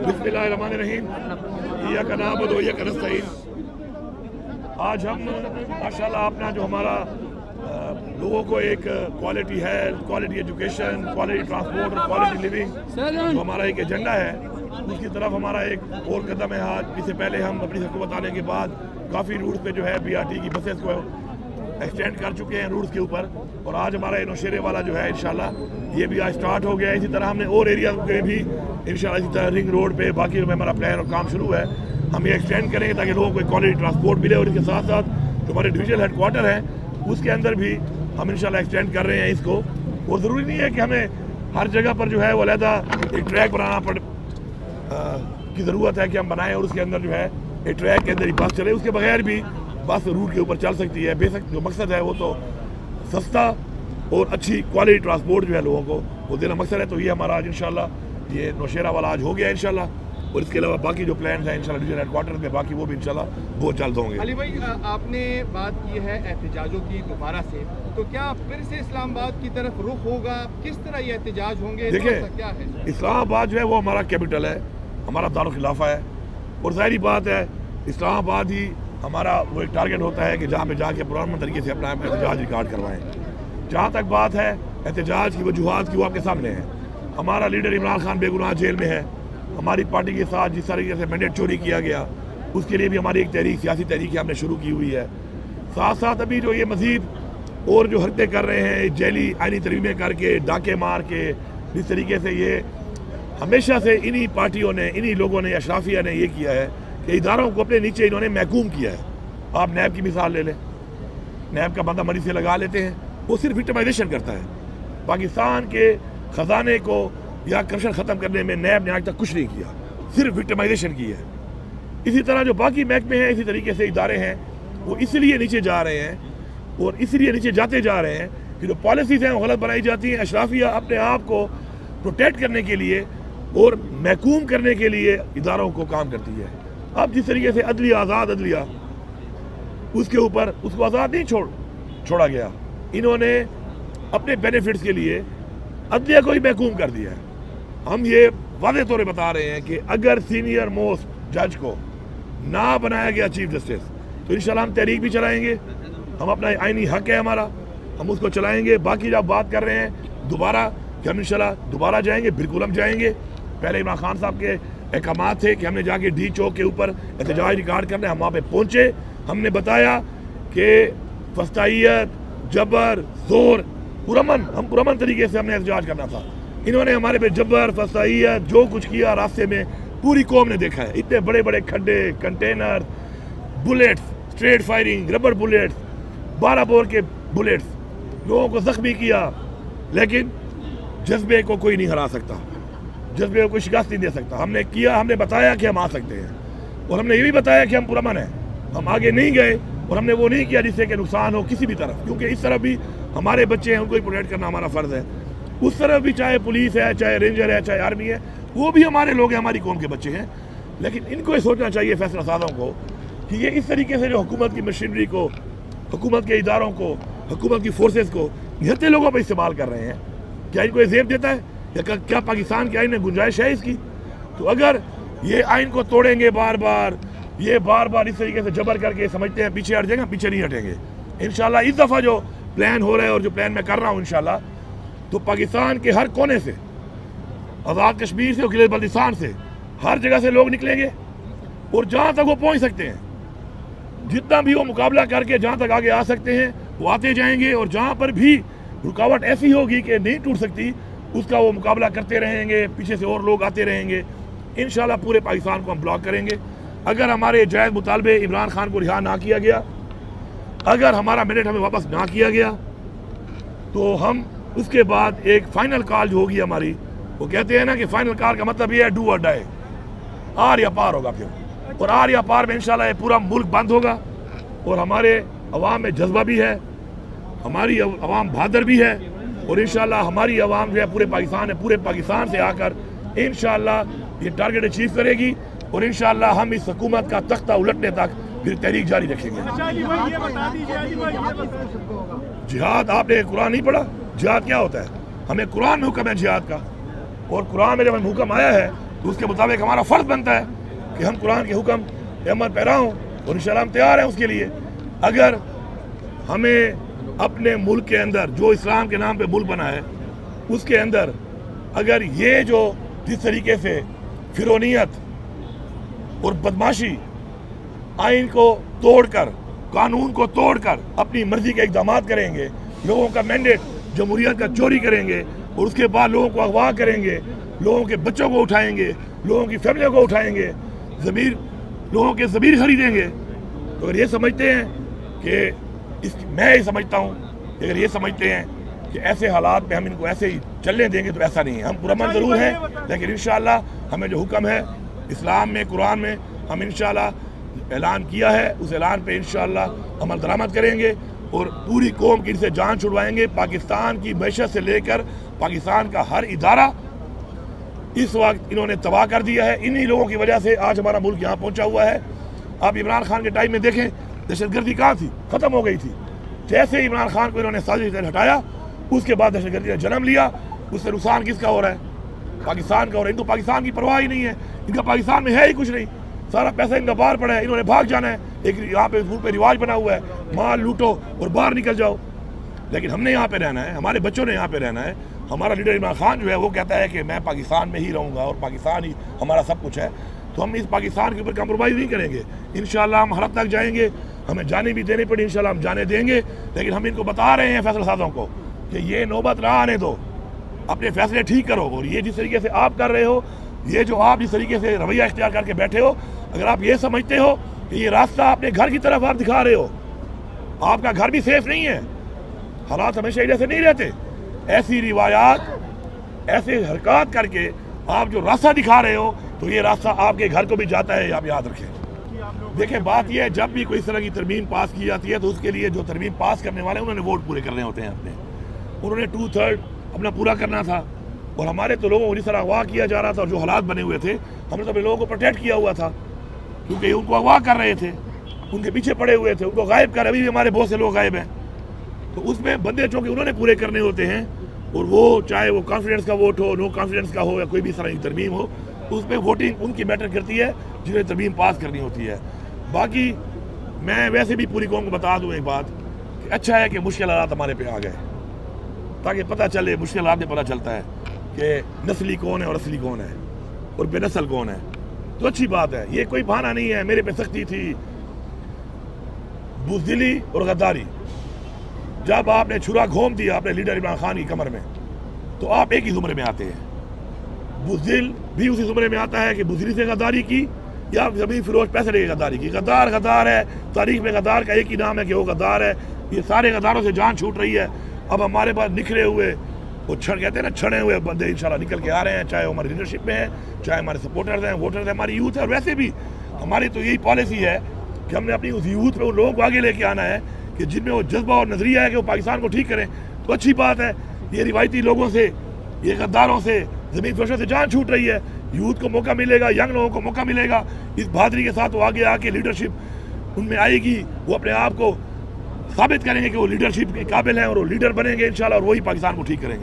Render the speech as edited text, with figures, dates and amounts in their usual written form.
बिस्मिल्लाहिर्रहमानिर्रहीम इय्याका नअबुदु व इय्याका नस्तईन। आज हम माशाल्लाह अपना जो हमारा लोगों को एक quality health, quality education, quality transport और क्वालिटी लिविंग जो हमारा एक एजेंडा है, उसकी तरफ हमारा एक और कदम है। आज इससे पहले हम अपनी हुकूमत आने के बाद काफ़ी रूट्स पे जो है BRT की बसेस को एक्सटेंड कर चुके हैं रूट्स के ऊपर, और आज हमारा नौशेरे वाला जो है इंशाल्लाह ये भी आज स्टार्ट हो गया है। इसी तरह हमने और एरिया के भी इंशाल्लाह इसी तरह रिंग रोड पे बाकी में हमारा प्लान और काम शुरू है, हम ये एक्सटेंड करेंगे ताकि लोगों को क्वालिटी ट्रांसपोर्ट मिले। और इसके साथ साथ जो हमारे डिविजनल हेडक्वार्टर है उसके अंदर भी हम इंशाल्लाह एक्सटेंड कर रहे हैं इसको। और ज़रूरी नहीं है कि हमें हर जगह पर जो है वो अलहदा एक ट्रैक बनाना की ज़रूरत है कि हम बनाएं और उसके अंदर जो है एक ट्रैक के अंदर ही बस चले, उसके बगैर भी बस रूट के ऊपर चल सकती है। बेशक जो मकसद है वो तो सस्ता और अच्छी क्वालिटी ट्रांसपोर्ट जो है लोगों को वो देना मकसद है। तो ये हमारा आज इंशाल्लाह ये नौशेरा वाला आज हो गया इंशाल्लाह, और इसके अलावा बाकी जो प्लान हैं इंशाल्लाह डिवीजन हेडक्वार्टर में बाकी वो भी इंशाल्लाह बहुत जल्द होंगे। अली भाई, आपने बात की है एहतजाजों की दोबारा से, तो क्या फिर से इस्लामाबाद की तरफ रुख होगा? किस तरह ये एहतजाज होंगे? देखिए, क्या है इस्लामाबाद जो है वो हमारा कैपिटल है, हमारा दारुल खिलाफा है, और ज़ाहिर बात है इस्लामाबाद ही हमारा वो एक टारगेट होता है कि जहाँ पे जाके पुराने तरीके से अपना एहतजाज रिकॉर्ड करवाएं। जहाँ तक बात है एहतजाज की वजूहात की वो आपके सामने है। हमारा लीडर इमरान खान बेगुनाह जेल में है, हमारी पार्टी के साथ जिस तरीके से मैंडेट चोरी किया गया उसके लिए भी हमारी एक तहरीक, सियासी तहरीक हमने शुरू की हुई है। साथ साथ अभी जो ये मज़ीद और जो हरकतें कर रहे हैं जेली आइनी तरमीमें करके डाके मार के, जिस तरीके से ये हमेशा से इन्हीं पार्टियों ने, इन्हीं लोगों ने, अशराफिया ने ये किया है कि इदारों को अपने नीचे इन्होंने महकूम किया है। आप नैब की मिसाल ले लें, नैब का बंदा मरीज से लगा लेते हैं, वो सिर्फ विक्टिमाइजेशन करता है। पाकिस्तान के ख़जाने को या करप्शन ख़त्म करने में नैब ने आज तक कुछ नहीं किया, सिर्फ विक्टिमाइजेशन की है। इसी तरह जो बाकी महकमे हैं, इसी तरीके से इदारे हैं, वो इसलिए नीचे जा रहे हैं और इसलिए नीचे जाते जा रहे हैं कि जो पॉलिसीज़ हैं वो गलत बनाई जाती हैं। अशराफिया अपने आप को प्रोटेक्ट करने के लिए और महकूम करने के लिए इदारों को काम करती है। अब जिस तरीके से अदलिया, आज़ाद अदलिया, उसके ऊपर उसको आज़ाद नहीं छोड़ा गया, इन्होंने अपने बेनिफिट्स के लिए अदलिया को ही महकूम कर दिया है। हम ये वादे तौर पर बता रहे हैं कि अगर सीनियर मोस्ट जज को ना बनाया गया चीफ जस्टिस तो इंशाल्लाह हम तहरीक भी चलाएंगे, हम अपना आइनी हक है हमारा, हम उसको चलाएंगे। बाकी जब बात कर रहे हैं दोबारा कि हम इंशाल्लाह दोबारा जाएंगे, बिल्कुल हम जाएंगे। पहले इमरान खान साहब के अहकामात थे कि हमने जाके डी चौक के ऊपर एहतजाज रिकॉर्ड करना है, हम वहाँ पे पहुँचे, हमने बताया कि फस्तायत, जबर, जोर, हम पुरमन तरीके से हमने एहतजाज करना था। इन्होंने हमारे पे जबर, फस्तायत, जो कुछ किया रास्ते में पूरी कौम ने देखा है। इतने बड़े बड़े खड्डे, container, bullets, straight firing, rubber bullets, 12 bore के बुलेट्स, लोगों को जख्मी किया, लेकिन जज्बे को कोई नहीं हरा सकता, जज्बे को कोई शिकस्त नहीं दे सकता। हमने किया, हमने बताया कि हम आ सकते हैं, और हमने ये भी बताया कि हम पुरअमन हैं। हम आगे नहीं गए और हमने वो नहीं किया जिससे कि नुकसान हो किसी भी तरफ, क्योंकि इस तरफ भी हमारे बच्चे हैं, उनको ही प्रोटेक्ट करना हमारा फ़र्ज़ है। उस तरफ भी चाहे पुलिस है, चाहे रेंजर है, चाहे आर्मी है, वो भी हमारे लोग हैं, हमारी कौम के बच्चे हैं। लेकिन इनको ये सोचना चाहिए फैसला साज़ों को कि ये इस तरीके से जो हुकूमत की मशीनरी को, हुकूमत के इदारों को, हुकूमत की फोर्सेस को निहत्ते लोगों पर इस्तेमाल कर रहे हैं। क्या इनको ये ज़ेब देता है? या क्या पाकिस्तान के आइन में गुंजाइश है इसकी? तो अगर ये आइन को तोड़ेंगे बार बार, ये बार बार इस तरीके से जबर करके समझते हैं पीछे हट जाएंगे, पीछे नहीं हटेंगे इंशाल्लाह। इस दफ़ा जो प्लान हो रहा है और जो प्लान मैं कर रहा हूँ इंशाल्लाह, तो पाकिस्तान के हर कोने से, आज़ाद कश्मीर से और गिलगित बल्तिस्तान से, हर जगह से लोग निकलेंगे और जहाँ तक वो पहुँच सकते हैं, जितना भी वो मुकाबला करके जहाँ तक आगे आ सकते हैं वो आते जाएंगे, और जहाँ पर भी रुकावट ऐसी होगी कि नहीं टूट सकती उसका वो मुकाबला करते रहेंगे, पीछे से और लोग आते रहेंगे। इंशाल्लाह पूरे पाकिस्तान को हम ब्लॉक करेंगे। अगर हमारे जायज़ मुतालबे इमरान खान को रिहा ना किया गया, अगर हमारा मैंडेट हमें वापस ना किया गया, तो हम उसके बाद एक फ़ाइनल कॉल जो होगी हमारी, वो कहते हैं ना कि फ़ाइनल कॉल का मतलब ये है डू और डाई, आर या पार होगा फिर। और आर या पार में इंशाल्लाह ये पूरा मुल्क बंद होगा, और हमारे अवाम में जज्बा भी है, हमारी अवाम बहादुर भी है, और इंशाल्लाह हमारी अवाम जो है पूरे पाकिस्तान है, पूरे पाकिस्तान से आकर इंशाल्लाह ये टारगेट अचीव करेगी, और इंशाल्लाह हम इस हुकूमत का तख्ता उलटने तक फिर तहरीक जारी रखेंगे। जिहाद, आपने कुरान नहीं पढ़ा? जिहाद क्या होता है? हमें कुरान में हुक्म है जिहाद का, और कुरान में जब हमें हुक्म आया है تو اس کے مطابق ہمارا فرض بنتا ہے کہ ہم قرآن کے حکم کے عمل پیرا ہوں، اور انشاءاللہ ہم تیار ہیں اس کے لیے۔ اگر ہمیں اپنے ملک کے اندر جو اسلام کے نام پہ ملک بنا ہے اس کے اندر اگر یہ جو جس طریقے سے فرونیت اور بدماشی، آئین کو توڑ کر، قانون کو توڑ کر اپنی مرضی کے اقدامات کریں گے، لوگوں کا مینڈیٹ جمہوریت کا چوری کریں گے، اور اس کے بعد لوگوں کو اغوا کریں گے، لوگوں کے بچوں کو اٹھائیں گے، لوگوں کی فیملیوں کو اٹھائیں گے، لوگوں کے ضمیر خریدیں گے، تو اگر یہ سمجھتے ہیں کہ میں یہ سمجھتا ہوں کہ اگر یہ سمجھتے ہیں کہ ایسے حالات میں ہم ان کو ایسے ہی چلنے دیں گے تو ایسا نہیں ہے۔ ہم پرامن ضرور ہیں، لیکن انشاءاللہ ہمیں جو حکم ہے اسلام میں، قرآن میں، ہم انشاءاللہ اعلان کیا ہے، اس اعلان پہ انشاءاللہ عمل درآمد کریں گے، اور پوری قوم کی ان سے جان چھڑوائیں گے۔ پاکستان کی معیشت سے لے کر پاکستان کا ہر ادارہ اس وقت انہوں نے تباہ کر دیا ہے۔ انہی لوگوں کی وجہ سے آج ہمارا ملک یہاں پہنچا ہوا ہے۔ آپ عمران خان کے ٹائم میں دیکھیں دہشت گردی کہاں تھی، ختم ہو گئی تھی۔ جیسے عمران خان کو انہوں نے سازش سے ہٹایا، اس کے بعد دہشت گردی نے جنم لیا۔ اس سے نقصان کس کا ہو رہا ہے؟ پاکستان کا ہو رہا ہے۔ ان کو پاکستان کی پرواہ ہی نہیں ہے، ان کا پاکستان میں ہے ہی کچھ نہیں، سارا پیسہ ان کا باہر پڑا ہے، انہوں نے بھاگ جانا ہے۔ ایک یہاں پہ ملک پہ رواج بنا ہوا ہے، مال لوٹو اور باہر نکل جاؤ، لیکن ہم نے یہاں پہ رہنا ہے، ہمارے بچوں نے یہاں پہ رہنا ہے۔ ہمارا لیڈر عمران خان جو ہے وہ کہتا ہے کہ میں پاکستان میں ہی رہوں گا اور پاکستان ہی ہمارا سب کچھ ہے، تو ہم اس پاکستان کے اوپر کمپرومائز نہیں کریں گے۔ انشاءاللہ ہم حرب تک جائیں گے، ہمیں جانے بھی دینی پڑی انشاءاللہ ہم جانے دیں گے، لیکن ہم ان کو بتا رہے ہیں فیصلہ سازوں کو کہ یہ نوبت نہ آنے دو، اپنے فیصلے ٹھیک کرو۔ اور یہ جس طریقے سے آپ کر رہے ہو، یہ جو آپ جس طریقے سے رویہ اختیار کر کے بیٹھے ہو، اگر آپ یہ سمجھتے ہو کہ یہ راستہ اپنے گھر کی طرف آپ دکھا رہے ہو، آپ کا گھر بھی سیف نہیں ہے، حالات ہمیشہ ایسے نہیں رہتے۔ ایسی روایات، ایسے حرکات کر کے آپ جو راستہ دکھا رہے ہو تو یہ راستہ آپ کے گھر کو بھی جاتا ہے، آپ یاد رکھیں۔ دیکھیں بات یہ ہے، جب بھی کوئی اس طرح کی ترمیم پاس کی جاتی ہے تو اس کے لیے جو ترمیم پاس کرنے والے ہیں انہوں نے ووٹ پورے کرنے ہوتے ہیں اپنے، انہوں نے 2/3 اپنا پورا کرنا تھا۔ اور ہمارے تو لوگوں کو جس طرح اغوا کیا جا رہا تھا اور جو حالات بنے ہوئے تھے، ہم نے تو اپنے لوگوں کو پروٹیکٹ کیا ہوا تھا، کیونکہ ان کو اغوا کر رہے تھے، ان کے پیچھے پڑے ہوئے تھے، ان کو غائب کر، ابھی بھی ہمارے بہت سے لوگ غائب ہیں۔ تو اس میں بندے چونکہ انہوں نے پورے کرنے ہوتے ہیں، اور وہ چاہے وہ کانفیڈنس کا ووٹ ہو، نو کانفیڈنس کا ہو، یا کوئی بھی اس طرح کی ترمیم ہو، اس میں ووٹنگ ان کی میٹر کرتی ہے جنہیں ترمیم پاس کرنی ہوتی ہے۔ باقی میں ویسے بھی پوری قوم کو بتا دوں ایک بات کہ اچھا ہے کہ مشکل حالات ہمارے پہ آ گئے، تاکہ پتہ چلے، مشکل حالات میں پتہ چلتا ہے کہ نسلی کون ہے اور اصلی کون ہے اور بے نسل کون ہے، تو اچھی بات ہے۔ یہ کوئی بہانہ نہیں ہے، میرے پہ سختی تھی، بزدلی اور غداری۔ جب آپ نے چھرا گھوم دیا اپنے لیڈر عمران خان کی کمر میں تو آپ ایک ہی زمرے میں آتے ہیں۔ بزدل بھی اسی زمرے میں آتا ہے کہ بزدلی سے غداری کی یا زمین فروش پیسے لے کے غداری کی۔ غدار غدار ہے، تاریخ میں غدار کا ایک ہی نام ہے کہ وہ غدار ہے۔ یہ سارے غداروں سے جان چھوٹ رہی ہے۔ اب ہمارے پاس نکھرے ہوئے، وہ کہتے ہیں نا چھڑے ہوئے بندے انشاءاللہ نکل کے آ رہے ہیں، چاہے وہ ہماری لیڈرشپ میں ہیں، چاہے ہمارے سپورٹرز ہیں، ووٹرز ہیں، ہماری یوتھ ہے۔ اور ویسے بھی ہماری تو یہی پالیسی ہے کہ ہم نے اپنی اس یوتھ پہ ان لوگوں کو آگے لے کے آنا ہے کہ جن میں وہ جذبہ اور نظریہ ہے کہ وہ پاکستان کو ٹھیک کریں۔ تو اچھی بات ہے، یہ روایتی لوگوں سے، یہ غداروں سے، زمین فروشوں سے جان چھوٹ رہی ہے۔ یوتھ کو موقع ملے گا، ینگ لوگوں کو موقع ملے گا، اس بہادری کے ساتھ وہ آگے آ کے لیڈرشپ ان میں آئے گی، وہ اپنے آپ کو ثابت کریں گے کہ وہ لیڈرشپ کے قابل ہیں اور وہ لیڈر بنیں گے انشاءاللہ، اور وہی پاکستان کو ٹھیک کریں گے۔